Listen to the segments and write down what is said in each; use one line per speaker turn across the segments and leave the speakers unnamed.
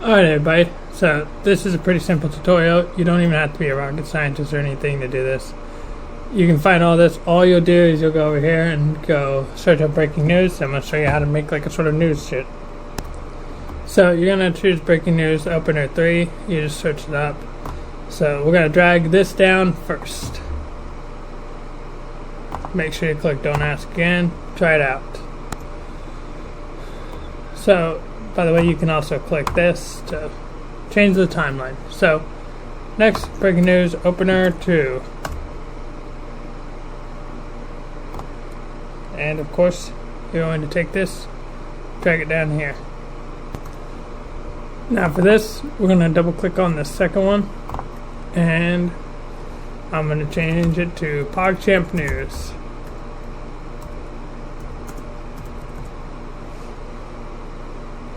Alright everybody, so this is a pretty simple tutorial. You don't even have to be a rocket scientist or anything to do this. You can find all this. All you'll do is you'll go over here and go search up breaking news. I'm going to show you how to make like a sort of news shit. So you're going to choose breaking news opener 3. You just search it up. So we're going to drag this down first. Make sure you click don't ask again. Try it out. So by the way, you can also click this to change the timeline. So next, breaking news opener 2. And of course, you're going to take this, drag it down here. Now for this, we're going to double click on the second one, and I'm going to change it to PogChamp News.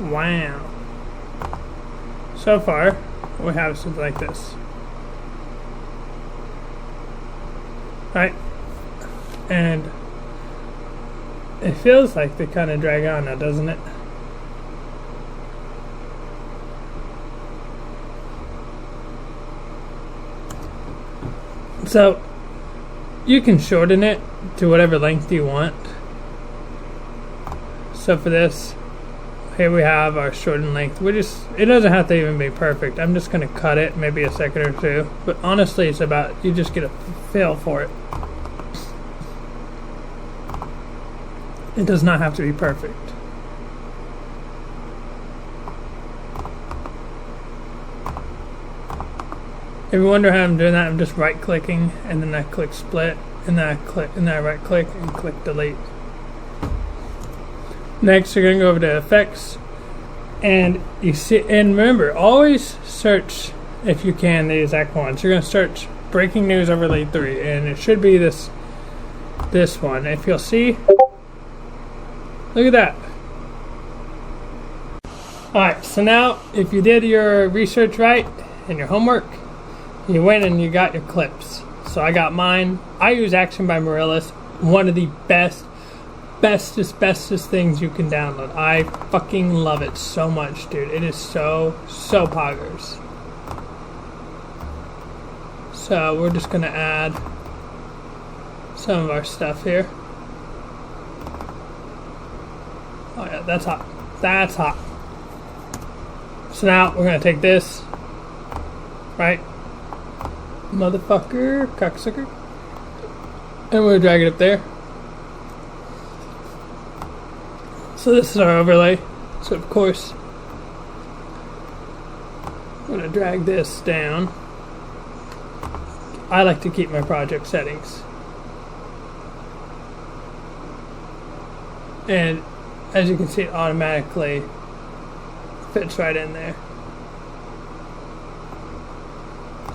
Wow. So far, we have something like this. Right? And it feels like they kind of drag on now, doesn't it? So, you can shorten it to whatever length you want. So for this, here we have our shortened length. It doesn't have to even be perfect. I'm just going to cut it maybe a second or two. But honestly, it's about, you just get a feel for it. It does not have to be perfect. If you wonder how I'm doing that, I'm just right clicking and then I click split and then I right click and click delete. Next, you're going to go over to effects, and you see, and remember, always search, if you can, the exact ones. You're going to search breaking news overlay 3, and it should be this one. If you'll see, look at that. Alright, so now if you did your research right and your homework, you went and you got your clips. So I got mine. I use Action by Morellis, one of the bestest things you can download. I fucking love it so much, dude. It is so poggers. So we're just gonna add some of our stuff here. Oh yeah, that's hot. That's hot. So now we're gonna take this, right? Motherfucker, cocksucker. And we'll drag it up there. So this is our overlay. So of course, I'm going to drag this down. I like to keep my project settings. And as you can see, it automatically fits right in there.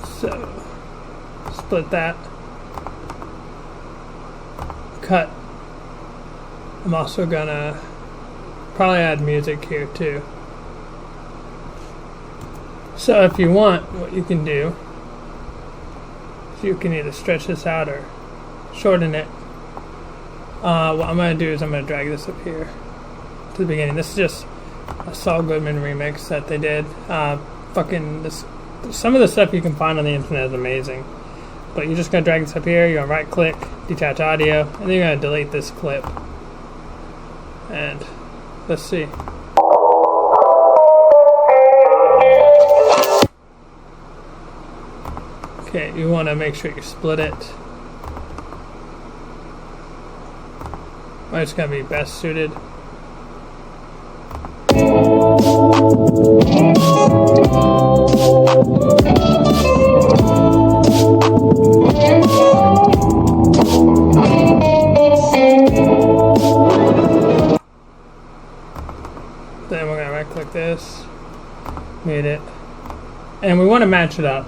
So, split that. Cut. I'm also going to probably add music here too. So if you want, what you can do is you can either stretch this out or shorten it. What I'm going to do is I'm going to drag this up here to the beginning. This is just a Saul Goodman remix that they did. Some of the stuff you can find on the internet is amazing. But you're just going to drag this up here, you're going to right click, detach audio, and then you're going to delete this clip. And let's see. Okay, you want to make sure you split it. It's going to be best suited. Then we're going to right click this, mute it, and we want to match it up.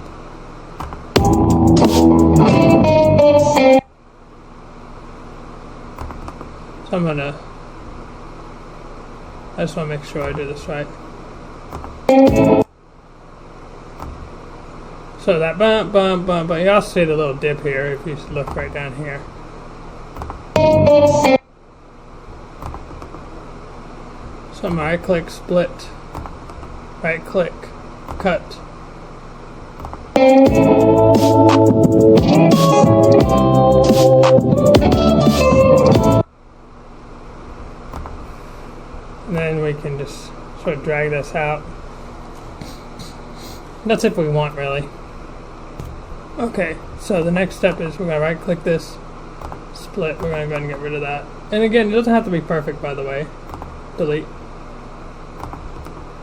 So I just want to make sure I do this right. So that bump, you also see the little dip here if you look right down here. So I'm right click split right click, cut. And then we can just sort of drag this out. That's if we want, really. Okay, so the next step is we're going to right click this, split, we're going to go ahead and get rid of that. And again, it doesn't have to be perfect, by the way. Delete.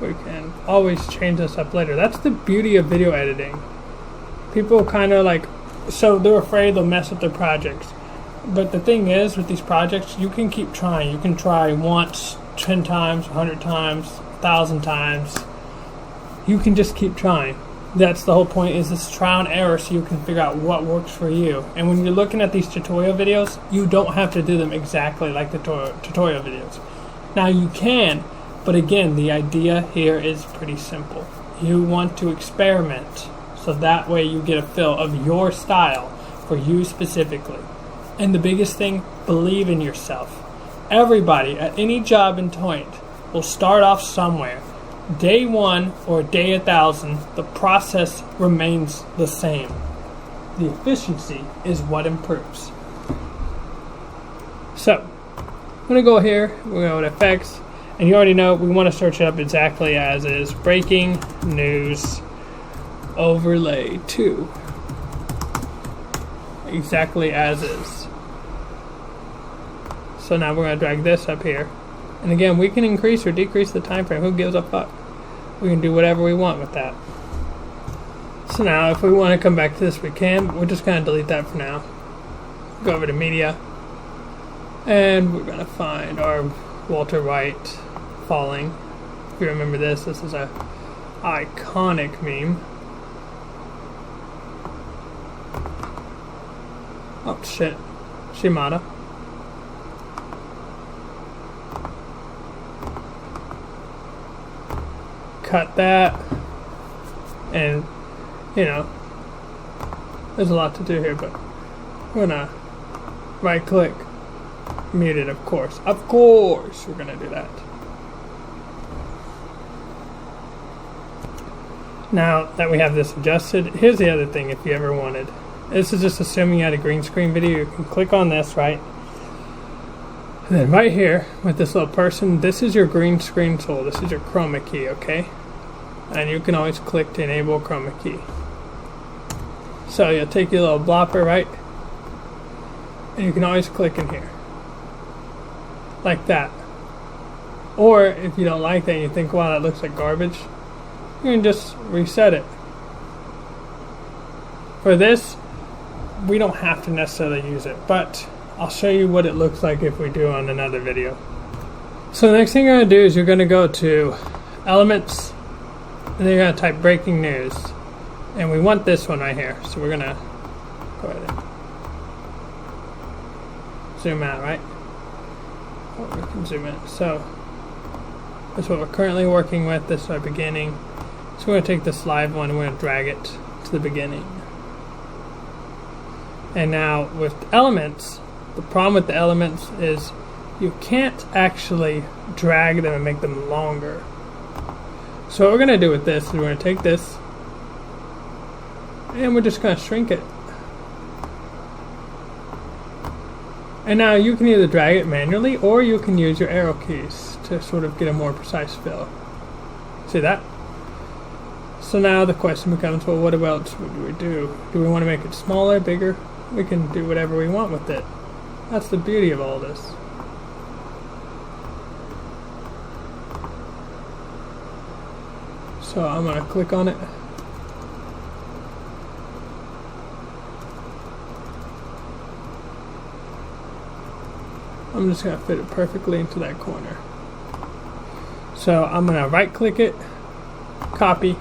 We can always change this up later. That's the beauty of video editing. People kind of like, so they're afraid they'll mess up their projects. But the thing is, with these projects, you can keep trying. You can try once, 10 times, 100 times, 1,000 times. You can just keep trying. That's the whole point, is this trial and error, so you can figure out what works for you. And when you're looking at these tutorial videos, you don't have to do them exactly like the tutorial videos. Now you can, but again, the idea here is pretty simple. You want to experiment, so that way you get a feel of your style for you specifically. And the biggest thing, believe in yourself. Everybody at any job in Toint will start off somewhere. Day 1 or day 1,000, the process remains the same. The efficiency is what improves. So, I'm going to go here, we're going to go to effects, and you already know we want to search it up exactly as is. Breaking news overlay 2. Exactly as is. So now we're going to drag this up here. And again, we can increase or decrease the time frame. Who gives a fuck? We can do whatever we want with that. So now, if we want to come back to this, we can. We're just going to delete that for now. Go over to media. And we're going to find our Walter White falling. If you remember this is a iconic meme. Oh shit. Shimada. Cut that, and you know, there's a lot to do here, but we're gonna right click, mute it, of course we're gonna do that. Now that we have this adjusted, here's the other thing. If you ever wanted, this is just assuming you had a green screen video, you can click on this, right? And then right here with this little person, this is your green screen tool. This is your chroma key, okay? And you can always click to enable chroma key. So you'll take your little blopper, right? And you can always click in here. Like that. Or if you don't like that and you think, wow, that looks like garbage, you can just reset it. For this, we don't have to necessarily use it, but I'll show you what it looks like if we do on another video. So the next thing you're going to do is you're going to go to Elements, and then you're going to type Breaking News. And we want this one right here, so we're going to go ahead and zoom out, right? Oh, we can zoom in. So that's what we're currently working with. This is our beginning. So we're going to take this live one and we're going to drag it to the beginning. And now with elements, the problem with the elements is you can't actually drag them and make them longer. So what we're going to do with this is we're going to take this and we're just going to shrink it. And now you can either drag it manually or you can use your arrow keys to sort of get a more precise fill. See that? So now the question becomes, well, what else would we do? Do we want to make it smaller, bigger? We can do whatever we want with it. That's the beauty of all this. So I'm going to click on it. I'm just going to fit it perfectly into that corner. So I'm going to right click it, copy,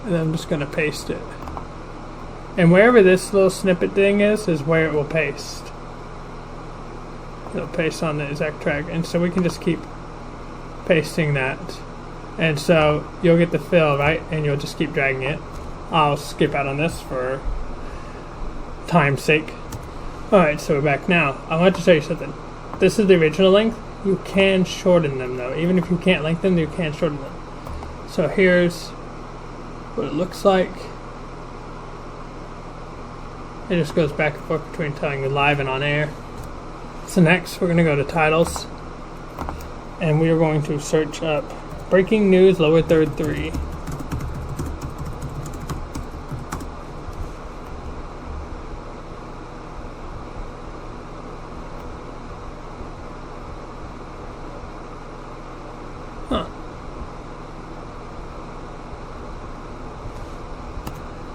and then I'm just going to paste it. And wherever this little snippet thing is where it will paste. It'll paste on the exact track. And so we can just keep pasting that. And so you'll get the fill, right? And you'll just keep dragging it. I'll skip out on this for time's sake. Alright, so we're back now. I want to show you something. This is the original length. You can shorten them though. Even if you can't lengthen them, you can shorten them. So here's what it looks like. It just goes back and forth between telling you live and on air. So next we're going to go to titles, and we are going to search up breaking news lower third 3.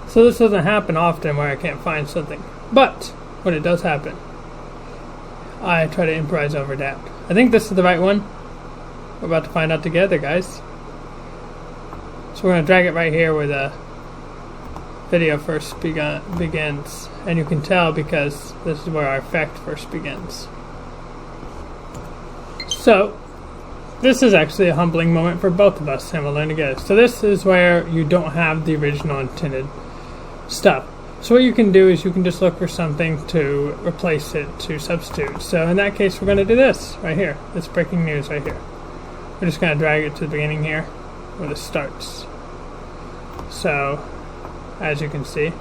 So this doesn't happen often where I can't find something, but when it does happen, I try to improvise over adapt. I think this is the right one. We're about to find out together, guys. So we're going to drag it right here where the video first begins, and you can tell because this is where our effect first begins. So this is actually a humbling moment for both of us, and we'll learn together. So this is where you don't have the original intended stuff. So what you can do is you can just look for something to replace it, to substitute. So in that case, we're going to do this right here. This breaking news right here. We're just going to drag it to the beginning here where this starts. So as you can see,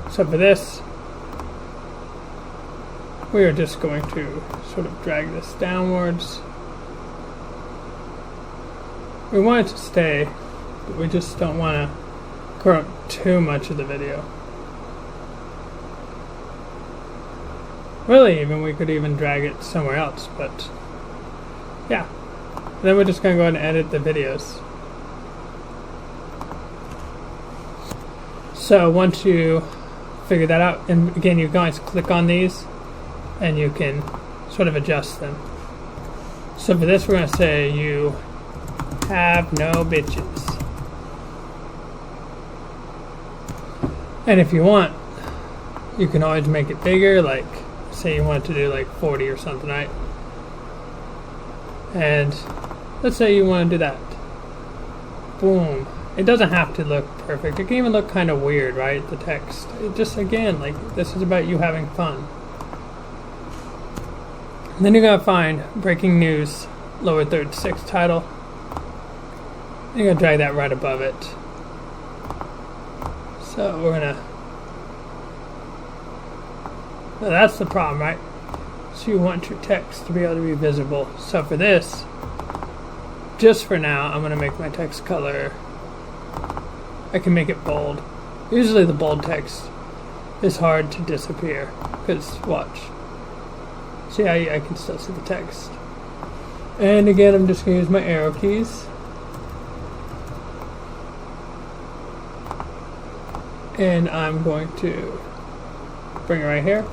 so for this, we are just going to sort of drag this downwards. We want it to stay, but we just don't want to corrupt too much of the video. Really, even we could even drag it somewhere else, but yeah. And then we're just going to go ahead and edit the videos. So once you figure that out, and again, you guys click on these, and you can sort of adjust them. So for this, we're going to say you have no bitches. And if you want, you can always make it bigger, like say you want to do like 40 or something, right? And let's say you want to do that. Boom. It doesn't have to look perfect. It can even look kind of weird, right? The text. It just, again, like this is about you having fun. And then you're going to find breaking news lower third 6 title. You're going to drag that right above it. So we're going to... Now that's the problem, right? So you want your text to be able to be visible. So for this, just for now, I'm going to make my text color... I can make it bold. Usually the bold text is hard to disappear. Because, watch. See, I can still see the text. And again, I'm just going to use my arrow keys. And I'm going to bring it right here.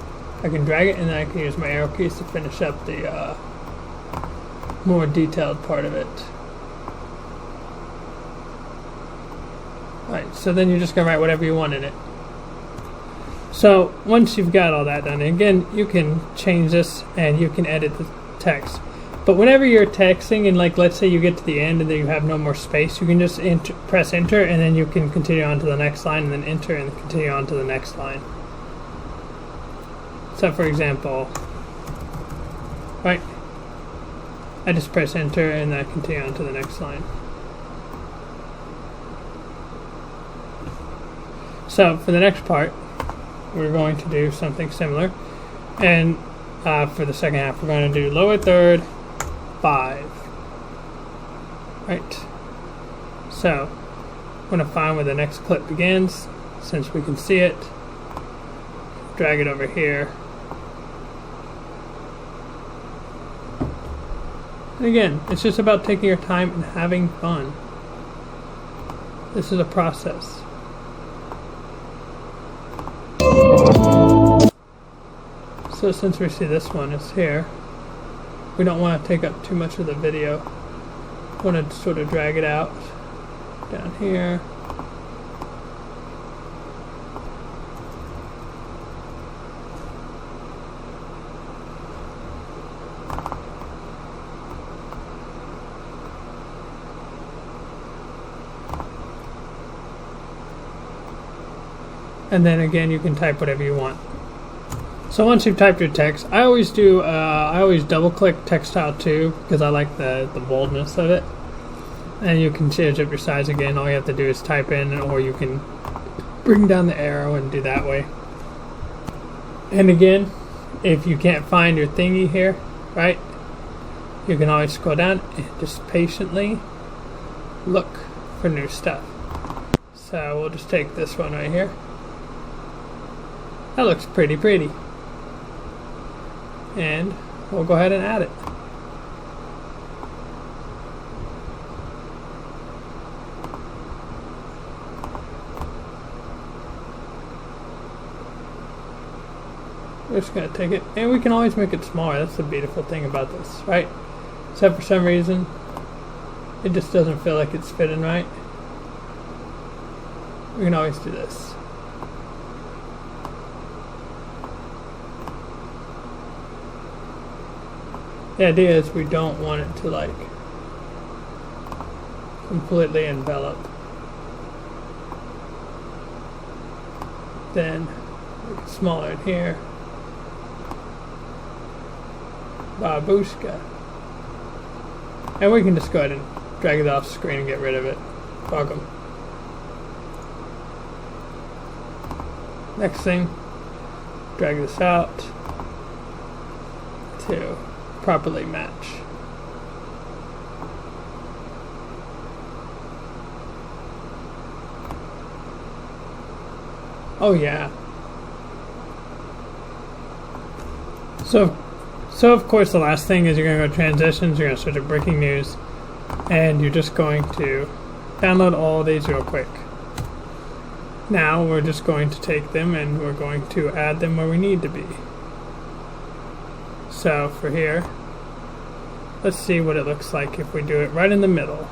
I can drag it, and then I can use my arrow keys to finish up the more detailed part of it. Alright, so then you're just going to write whatever you want in it. So once you've got all that done, and again, you can change this and you can edit the text. But whenever you're texting, and like let's say you get to the end and then you have no more space, you can just press enter, and then you can continue on to the next line, and then enter and continue on to the next line. So for example, right, I just press enter and I continue on to the next line. So for the next part, we're going to do something similar, and for the second half we're going to do lower third 5. Right. So I'm going to find where the next clip begins, since we can see it. Drag it over here. And again, it's just about taking your time and having fun. This is a process. So since we see this one is here, we don't want to take up too much of the video. Want to sort of drag it out down here. And then again, you can type whatever you want. So once you've typed your text, I always double click text style 2 because I like the boldness of it. And you can change up your size again. All you have to do is type in, or you can bring down the arrow and do that way. And again, if you can't find your thingy here, right, you can always scroll down and just patiently look for new stuff. So we'll just take this one right here. That looks pretty. And we'll go ahead and add it. We're just going to take it, and we can always make it smaller. That's the beautiful thing about this, right? Except for some reason, it just doesn't feel like it's fitting right. We can always do this. The idea is we don't want it to like completely envelop. Then make it smaller in here. Babushka. And we can just go ahead and drag it off screen and get rid of it. Welcome. Next thing, drag this out to properly match. Oh yeah. So of course the last thing is you're going to go to transitions, you're going to search up breaking news, and you're just going to download all of these real quick. Now we're just going to take them and we're going to add them where we need to be. So for here, let's see what it looks like if we do it right in the middle.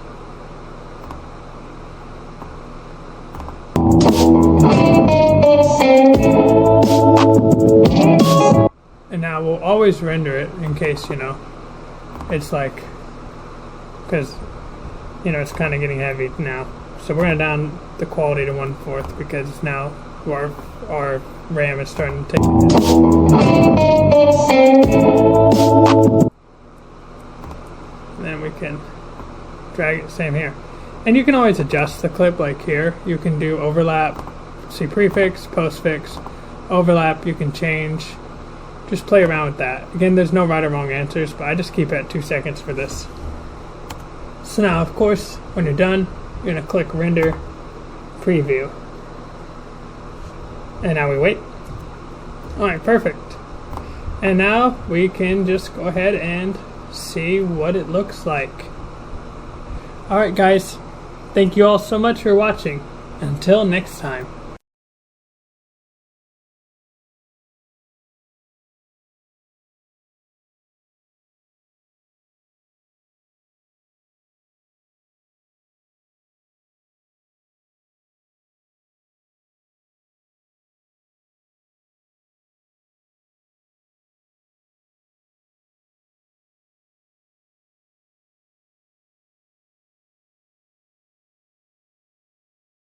And now we'll always render it in case, it's like, because, it's kind of getting heavy now. So we're going to down the quality to 1/4 because now our RAM is starting to take a hit. And then we can drag it, same here. And you can always adjust the clip like here. You can do overlap, see prefix, postfix, overlap, you can change. Just play around with that. Again, there's no right or wrong answers, but I just keep it at 2 seconds for this. So now, of course, when you're done, you're going to click Render Preview. And now we wait. Alright, perfect. And now we can just go ahead and see what it looks like. Alright guys, thank you all so much for watching. Until next time.